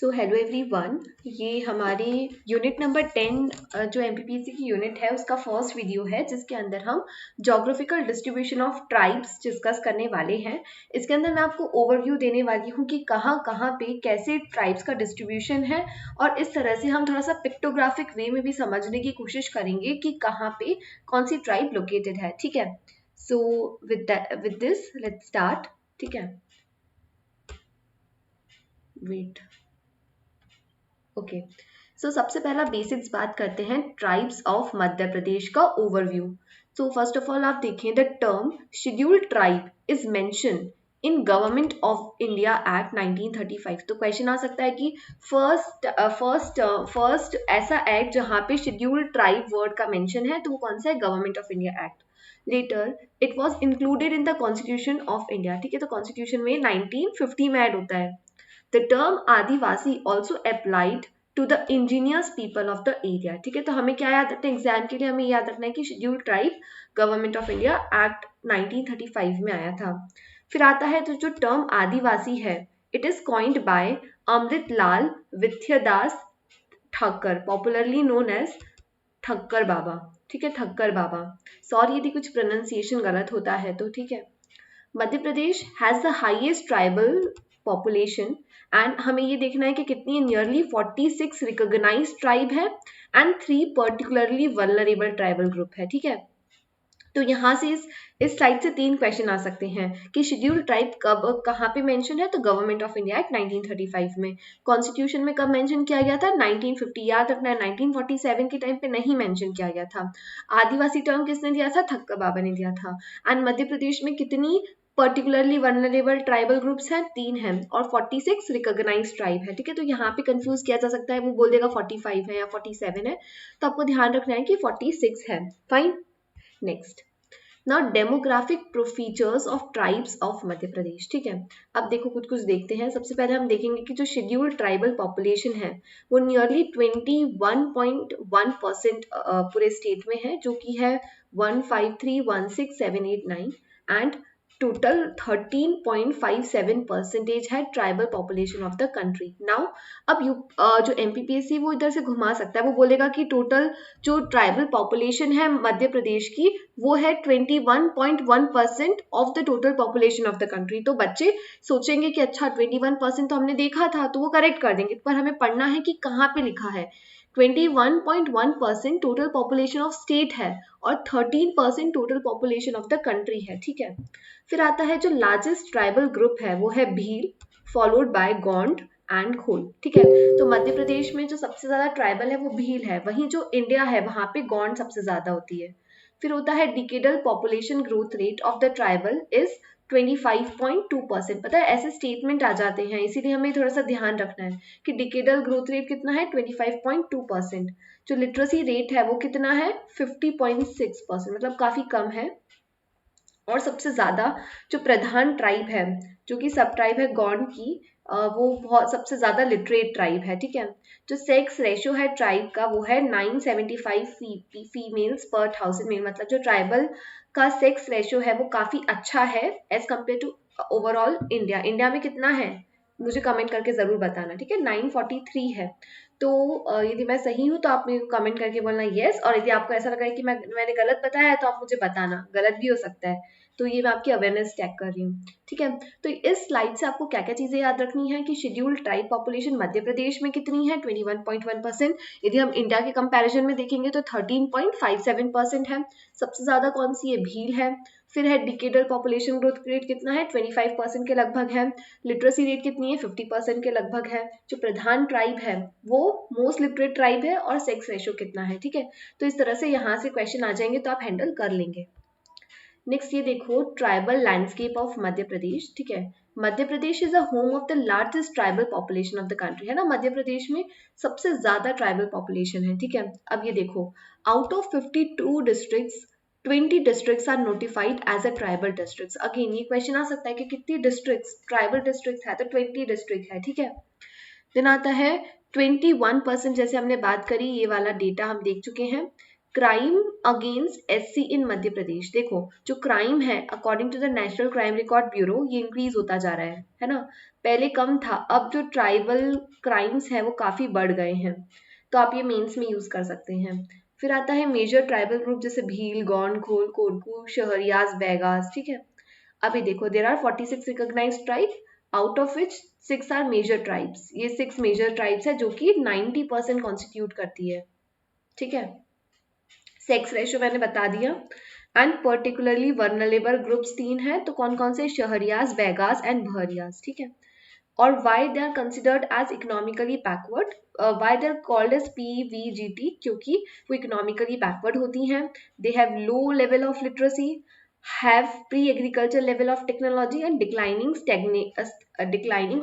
So hello everyone, ये हमारी unit number 10 जो एमपीपीसी की यूनिट है उसका फर्स्ट वीडियो है जिसके अंदर हम geographical distribution of tribes discuss करने वाले हैं। इसके अंदर मैं आपको ओवरव्यू देने वाली हूँ कि कहाँ कहाँ पे कैसे ट्राइब्स का डिस्ट्रीब्यूशन है और इस तरह से हम थोड़ा सा पिक्टोग्राफिक वे में भी समझने की कोशिश करेंगे कि कहाँ पे कौन सी ट्राइब लोकेटेड है। ठीक है, so with this let's start. ठीक है, वेट, ओके। सो सबसे पहला बेसिक्स बात करते हैं ट्राइब्स ऑफ मध्य प्रदेश का overview. So first of all आप देखें the term scheduled tribe is mention in government of India act 1935। तो क्वेश्चन आ सकता है कि फर्स्ट ऐसा एक्ट जहां पे शेड्यूल्ड ट्राइब वर्ड का मेंशन है तो वो कौन सा है? Government of India act. Later it was included in the constitution of India. ठीक है, तो कॉन्स्टिट्यूशन में 1950 में ऐड होता है। The term Adivasi also applied to the indigenous people of the area। ठीक है, तो हमें क्या याद रखना है एग्जाम के लिए? हमें याद रखना है कि scheduled tribe government of India act 1935 में आया था। फिर आता है तो जो टर्म आदिवासी है it is coined by Amritlal Vidyadas Thakkar, popularly known as Thakkar Baba. ठीक है, ठक्कर बाबा। सॉरी यदि कुछ प्रोनाउंसिएशन गलत होता है तो। ठीक है, Madhya Pradesh has the highest tribal population and हमें ये देखना है कि कितनी नियरली 46 रिकॉग्नाइज्ड ट्राइब है and 3 particularly vulnerable tribal group है। ठीक है, तो यहाँ से इस स्लाइड से 3 क्वेश्चन आ सकते हैं कि शेड्यूल्ड ट्राइब कब कहाँ पे मेंशन है? तो गवर्नमेंट ऑफ इंडिया एक्ट 1935 में। कॉन्स्टिट्यूशन में कब मेंशन किया गया था? 1950। याद रखना है 1947 के टाइम पे नहीं मेंशन किया गया था। आदिवासी टर्म किसने दिया था? ठक्कर बाबा ने दिया था। एंड मध्य प्रदेश में कितनी पर्टिकुलरली वल्नरेबल ट्राइबल ग्रुप्स हैं? 3 हैं और 46 रिकॉग्नाइज्ड ट्राइब है। ठीक है, तो यहाँ पे कंफ्यूज किया जा सकता है, वो बोल देगा 45 है या 47 है, तो आपको ध्यान रखना है कि 46 है। Fine, next. Now demographic features of tribes of Madhya Pradesh. ठीक है, अब देखो कुछ देखते हैं। सबसे पहले हम देखेंगे कि जो शेड्यूल्ड ट्राइबल पॉपुलेशन है वो नियरली 21.1% पूरे स्टेट में है, जो कि है 15316,789 एंड टोटल 13.57% है tribal population of the country. Now अब जो एमपीपीएससी वो इधर से घुमा सकता है, वो बोलेगा कि टोटल जो ट्राइबल पॉपुलेशन है मध्य प्रदेश की वो है 21.1% of the total population of the country. तो बच्चे सोचेंगे कि अच्छा 21% तो हमने देखा था, तो वो करेक्ट कर देंगे, पर हमें पढ़ना है कि कहाँ पे लिखा है। 21.1% टोटल पॉपुलेशन ऑफ स्टेट है और 13% total population of the country है। ठीक है, फिर आता है जो लार्जेस्ट ट्राइबल ग्रुप है वो है Bhil, followed by Gond and खोल। ठीक है, तो मध्य प्रदेश में जो सबसे ज्यादा ट्राइबल है वो भील है, वहीं जो इंडिया है वहां पे गोंड सबसे ज्यादा होती है। फिर होता है decadal population growth rate of the tribal is 25.2%। पता है ऐसे स्टेटमेंट आ जाते हैं, इसीलिए हमें थोड़ा सा ध्यान रखना है कि डिकेडल ग्रोथ रेट कितना है? 25.2%। जो लिटरेसी रेट है वो कितना है? 50.6%, मतलब काफी कम है। और सबसे ज्यादा जो प्रधान ट्राइब है, जो कि सब ट्राइब है गौंड की, वो बहुत सबसे ज्यादा लिटरेट ट्राइब है। ठीक है, जो सेक्स रेशियो है ट्राइब का वो है 975 फीमेल्स पर 1000 मेल, मतलब जो ट्राइबल का सेक्स रेशियो है वो काफी अच्छा है as compare to overall India. India में कितना है मुझे कमेंट करके जरूर बताना। ठीक है, 943 है। तो यदि मैं सही हूँ तो आप मेरे को कमेंट करके बोलना यस, और यदि आपको ऐसा लग रहा है कि मैंने गलत बताया है तो आप मुझे बताना, गलत भी हो सकता है। तो ये मैं आपकी अवेयरनेस चेक कर रही हूँ। ठीक है, तो इस स्लाइड से आपको क्या क्या चीजें याद रखनी है कि scheduled tribe population Madhya Pradesh में कितनी है? 21.1%। यदि हम इंडिया के कंपैरिजन में देखेंगे तो 13.57% है। सबसे ज्यादा कौन सी है? भील है। फिर है डिकेडल पॉपुलेशन ग्रोथ रेट कितना है? 25% के लगभग है। लिटरेसी रेट कितनी है? 50% के लगभग है। जो प्रधान ट्राइब है वो मोस्ट लिटरेट ट्राइब है और सेक्स रेशियो कितना है। ठीक है, तो इस तरह से यहाँ से क्वेश्चन आ जाएंगे तो आप हैंडल कर लेंगे। नेक्स्ट ये देखो tribal landscape of Madhya Pradesh. ठीक है, Madhya Pradesh is the home of the largest tribal population of the country, है ना। मध्य प्रदेश में सबसे ज्यादा ट्राइबल पॉपुलेशन है। ठीक है, अब ये देखो out of 52 districts 20 districts are notified as a tribal districts। Again ये क्वेश्चन आ सकता है कि कितनी डिस्ट्रिक्ट्स ट्राइबल डिस्ट्रिक्ट्स है, तो 20 डिस्ट्रिक्ट है। ठीक है, देन आता है 21%, जैसे हमने बात करी ये वाला डेटा हम देख चुके हैं। Crime against SC in Madhya Pradesh, देखो जो क्राइम है according to the national crime record bureau ये इंक्रीज होता जा रहा है ना, पहले कम था, अब जो ट्राइबल क्राइम्स है वो काफी बढ़ गए हैं, तो आप ये मेंस में यूज कर सकते हैं। फिर आता है मेजर ट्राइबल ग्रुप जैसे भील, गौंड, खोल, कोरकू, शहरियाज, बैगास, ठीक है। अभी देखो there are 46 recognised tribe, out of which 6 are major tribes, ये 6 मेजर ट्राइब्स है जो कि 90% कॉन्स्टिट्यूट करती है, ठीक है। सेक्स रेशियो मैंने बता दिया। एंड पर्टिकुलरली वर्नरेबल ग्रुप्स 3 है, तो कौन कौन से, शहरियाज, बैगास एंड भहरियाज, ठीक है। और why they are considered as economically backward, why they are called as PVGT, क्योंकि वो economically backward होती हैं, they have low level of literacy, have pre-agriculture level of technology and declining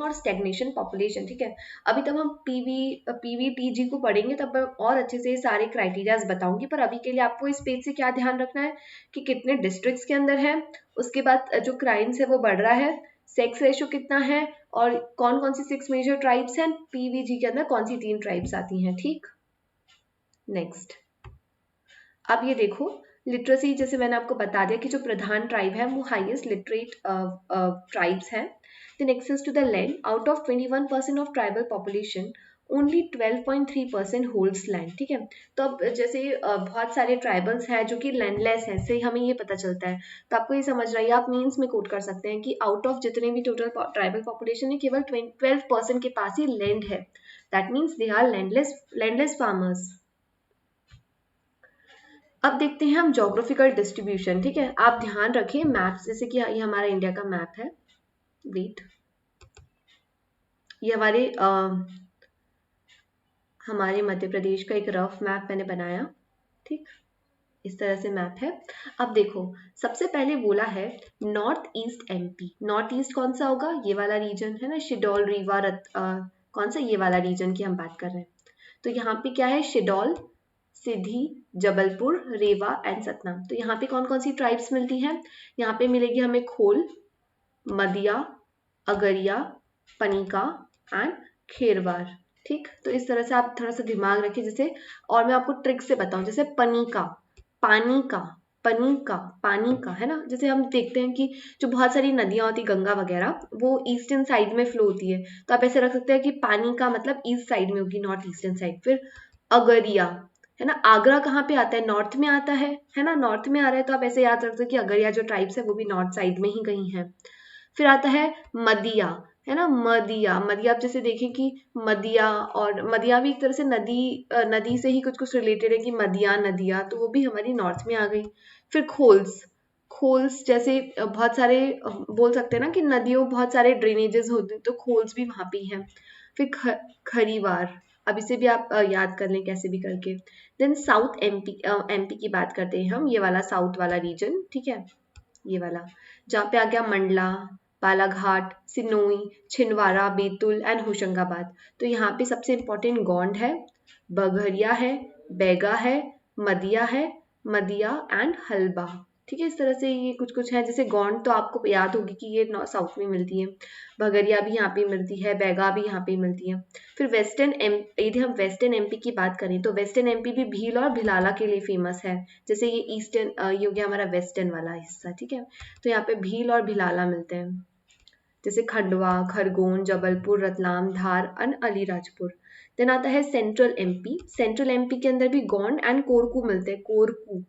और stagnation population, ठीक है। अभी तब हम PVTG को पढ़ेंगे तब मैं और अच्छे से सारे क्राइटेरियाज बताऊंगी, पर अभी के लिए आपको इस पेज से क्या ध्यान रखना है कि कितने डिस्ट्रिक्ट्स के अंदर है, उसके बाद जो क्राइम्स है वो बढ़ रहा है, सेक्स रेशियो कितना है, और कौन कौन सी 6 मेजर ट्राइब्स हैं, पीवीजी के अंदर कौन सी 3 ट्राइब्स आती हैं, ठीक। नेक्स्ट, अब ये देखो लिटरेसी, जैसे मैंने आपको बता दिया कि जो प्रधान ट्राइब है वो हाईएस्ट लिटरेट ट्राइब्स हैं। Then access to the land, out of 21% of tribal population only 12.3% holds land, ठीक है। तो अब जैसे बहुत सारे ट्राइबल्स हैं जो कि लैंडलेस हैं, से हमें ये पता चलता है, तो आपको ये समझ रहा है, आप मीन्स में कोट कर सकते हैं कि आउट ऑफ जितने भी टोटल ट्राइबल पॉपुलेशन है केवल 12% के पास ही लैंड है, that means they are landless farmers. अब देखते हैं हम जोग्राफिकल डिस्ट्रीब्यूशन, ठीक है। आप ध्यान रखें मैप्स, जैसे कि ये हमारा इंडिया का मैप है, वेट, ये हमारे मध्य प्रदेश का एक रफ मैप मैंने बनाया, ठीक, इस तरह से मैप है। अब देखो सबसे पहले बोला है north east MP, north east कौन सा होगा, ये वाला रीजन है ना, शेडोल, रीवा, कौन सा, ये वाला रीजन की हम बात कर रहे हैं। तो यहाँ पे क्या है, शेडोल, सिद्धि, जबलपुर, रेवा एंड सतनाम। तो यहाँ पे कौन कौन सी ट्राइब्स मिलती हैं, यहाँ पे मिलेगी हमें खोल, मदिया, अगरिया, पनिका एंड खेरवार, ठीक। तो इस तरह से आप थोड़ा सा दिमाग रखिए, जैसे और मैं आपको ट्रिक से बताऊं, जैसे पनिका, पानी का, पनी का, पानी का, है ना, जैसे हम देखते हैं कि जो बहुत सारी नदियां होती, गंगा वगैरह, वो ईस्टर्न साइड में फ्लो होती है, तो आप ऐसे रख सकते हैं कि पानी का मतलब ईस्ट साइड में होगी, नॉर्थ ईस्टर्न साइड। फिर अगरिया, है ना, आगरा कहाँ पे आता है, नॉर्थ में आता है ना, नॉर्थ में आ रहा है, तो आप ऐसे याद रखते हो कि अगरिया जो ट्राइब्स है वो भी नॉर्थ साइड में ही कहीं है। फिर आता है मदिया, है ना, मदिया, मदिया आप जैसे देखें कि मदिया, और मदिया भी एक तरह से नदी से ही कुछ कुछ रिलेटेड है कि मदिया, नदिया, तो वो भी हमारी नॉर्थ में आ गई। फिर खोल्स, खोल्स जैसे बहुत सारे बोल सकते हैं ना कि नदियों बहुत सारे ड्रेनेजेस होते हैं, तो खोल्स भी वहां पे हैं। फिर खरीवार, अब इसे भी आप याद कर लें कैसे भी करके। देन साउथ एमपी की बात करते हैं हम, ये वाला साउथ वाला रीजन, ठीक है, ये वाला, जहाँ पे आ गया मंडला, बालाघाट, सिनोई, छिंदवाड़ा, बैतूल एंड होशंगाबाद। तो यहाँ पे सबसे इंपॉर्टेंट गोंड है, बघरिया है, बैगा है, मदिया है, मदिया एंड हल्बा, ठीक है। इस तरह से ये कुछ कुछ है, जैसे गोंड तो आपको याद होगी कि ये साउथ में मिलती है, भगरिया भी यहाँ पे मिलती है, बैगा भी यहाँ पे मिलती है। फिर यदि हम वेस्टर्न एमपी की बात करें तो वेस्टर्न एमपी भी भील और भिलाला के लिए फेमस है, जैसे ये ईस्टर्न ये हो गया हमारा वेस्टर्न वाला हिस्सा, ठीक है। तो यहाँ पे भील और भिलाला मिलते हैं, जैसे खंडवा, खरगोन, जबलपुर, रतलाम, धार एंड अलीराजपुर। देन आता है सेंट्रल एमपी, सेंट्रल एमपी के अंदर भी गोंड एंड कोरकू मिलते हैं, कोरकू,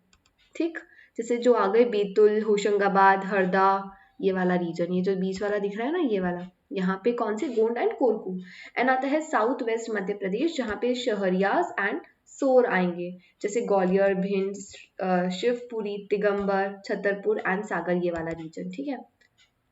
ठीक, जैसे जो आ गए बैतूल, होशंगाबाद, हरदा, ये वाला रीजन, ये जो बीच वाला दिख रहा है ना, ये वाला, यहाँ पे कौन से, गोंड एंड कोरकू। एंड आता है साउथ वेस्ट मध्य प्रदेश, जहाँ पे शहरियाज एंड सोर आएंगे, जैसे ग्वालियर, भिंड, शिवपुरी, दिगंबर, छतरपुर एंड सागर, ये वाला रीजन, ठीक है,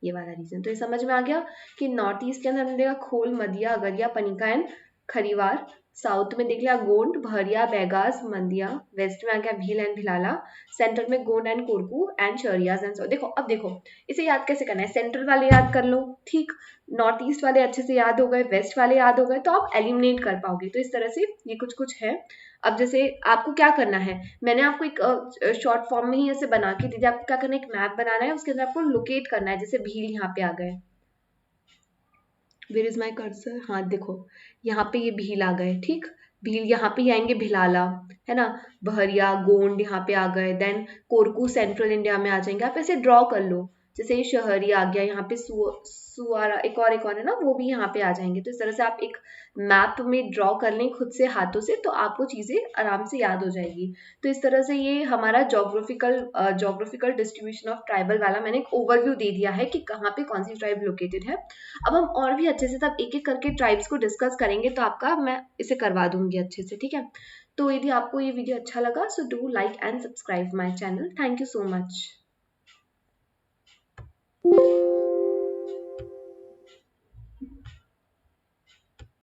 ये वाला रीजन। तो ये समझ में आ गया कि नॉर्थ ईस्ट के अंदर मिलेगा खोल, मदिया, अगरिया, पनिका एंड खरीवार, साउथ में देख लिया गोंड, भरिया, बैगास, मंदिया, वेस्ट में आ गया भील एंड भिलाला, सेंट्रल में Gond and Korku and Sahariyas and देखो, अब देखो इसे याद कैसे करना है, सेंट्रल वाले याद कर लो, ठीक, नॉर्थ ईस्ट वाले अच्छे से याद हो गए, वेस्ट वाले याद हो गए, तो आप एलिमिनेट कर पाओगे। तो इस तरह से ये कुछ कुछ है। अब जैसे आपको क्या करना है, मैंने आपको एक शॉर्ट फॉर्म में ही ऐसे बना के दी थी, आपको क्या करना है, एक मैप बनाना है, उसके अंदर आपको लोकेट करना है, जैसे भील यहाँ पे आ गए, वेयर इज माई कर्सर, हाँ देखो यहाँ पे ये भील आ गए, ठीक, भील यहाँ पे ही आएंगे, भिलाला, है ना, बहरिया, गोंड यहाँ पे आ गए, देन कोरकू सेंट्रल इंडिया में आ जाएंगे। आप ऐसे ड्रॉ कर लो, जैसे ये शहरी आ गया, यहाँ पे सुआरा एक और है ना, वो भी यहाँ पे आ जाएंगे। तो इस तरह से आप एक मैप में ड्रॉ कर लें खुद से हाथों से, तो आपको चीजें आराम से याद हो जाएगी। तो इस तरह से ये हमारा जोग्राफिकल डिस्ट्रीब्यूशन ऑफ ट्राइबल वाला मैंने एक ओवरव्यू दे दिया है कि कहाँ पे कौन सी ट्राइब लोकेटेड है। अब हम और भी अच्छे से सब एक एक करके ट्राइब्स को डिस्कस करेंगे, तो आपका मैं इसे करवा दूंगी अच्छे से, ठीक है। तो यदि आपको ये वीडियो अच्छा लगा, so do like and subscribe my channel. Thank you so much.